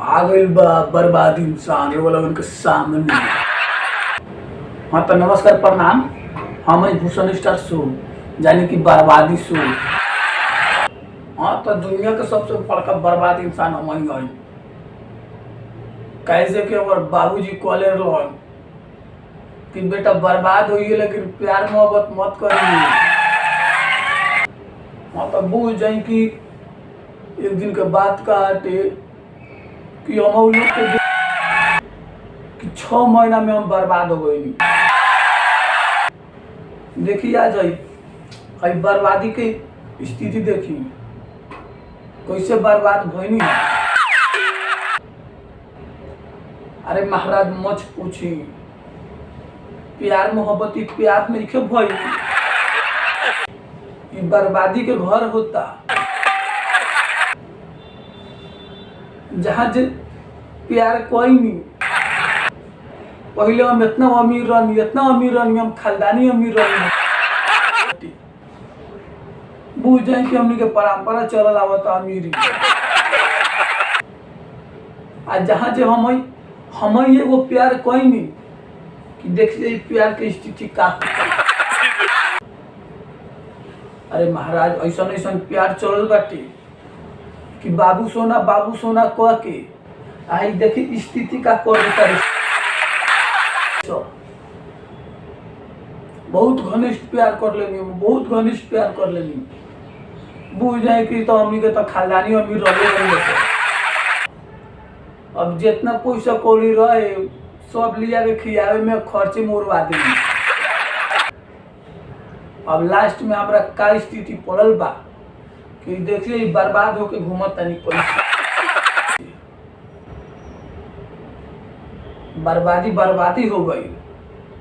आ गइल बा बर्बाद इंसान ये वाला उनके सामने। हाँ तो नमस्कार प्रणाम। हम भूषण स्टार शो यानी कि बर्बादी शो। हाँ तो दुनिया के सबसे बड़का बर्बाद इंसान हम ही है। कैसे कि हमारे बाबूजी कहले रहन कि बेटा बर्बाद होइए लेकिन प्यार मोहब्बत मत करिए। हाँ तो बुझ जाए कि एक दिन के बात का हटे कि हम लोग के कि 6 महीना में हम बर्बाद हो गए। देखिए आ जाए अभी बर्बादी की स्थिति देखी कैसे बर्बाद भइनी है। अरे महाराज मत पूछी, प्यार मोहब्बती प्यार में लिखे भई कि बर्बादी के घर होता जहाँ प्यार कोई नहीं। पहले हम इतना अमीर रहनी हम खानदानी अमीर रहनी। बुझ जाए कि हमनी के परंपरा चलल आवता अमीरी। आज जहाँ जे हम एगो प्यार कोई नहीं कि देखिए प्यार के स्थिति का। अरे महाराज ऐसा प्यार चलल बाटे कि बाबू सोना कह के आई देखी स्थिति का कर बहुत घनिष्ठ प्यार कर लेनी बुझ जाए कि तो हमनी के तो खानदानी अमीर रहे। अब जितना पैसा कौड़ी रहे सब लिया के खियावे में खर्चे मोरवा देनी। अब लास्ट में हमरा का स्थिति पड़ल बा कि देखिए बर्बाद होके घूमत तनी पैसा। बर्बादी हो गई।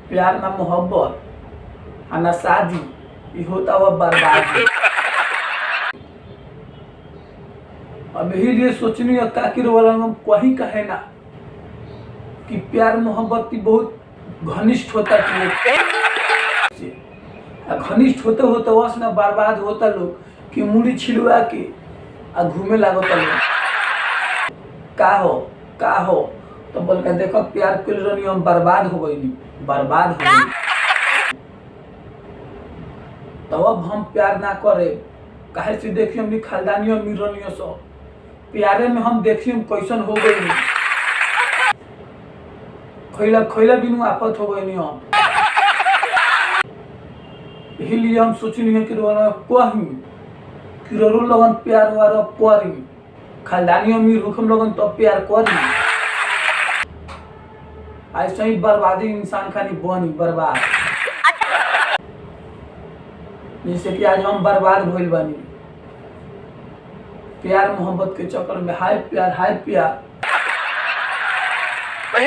प्यार ना मोहब्बत ना शादी, ये होता हुआ बर्बादी। अब यही लिए सोचनी है काकिर वाला हम कहीं कहे ना कि प्यार मोहब्बत की बहुत घनिष्ठ होता घनिष्ठ होते वस ना बर्बाद होता लोग कि मुड़ी छिलवा के घूमे लागता लोग। का हो तो बोल के देखो प्यार कर रही हम बर्बाद हो गई। तो अब हम प्यार ना करे काहे से देखिए हमनी खानदानी अमीर रहनी सब प्यारे में हम देखिए हम कैसन हो गई। खैला बिनु आफत हो गई हम। यही लिए हम सोचनी है कि कहीं कि लगन प्यार वारा करी खानदानी अमीर हुकम लगन तो प्यार करी। ऐसा ही बर्बादी इंसान खानी बनी बर्बाद। जैसे कि आज हम बर्बाद भइल बानी प्यार मोहब्बत के चक्कर में। हाय प्यार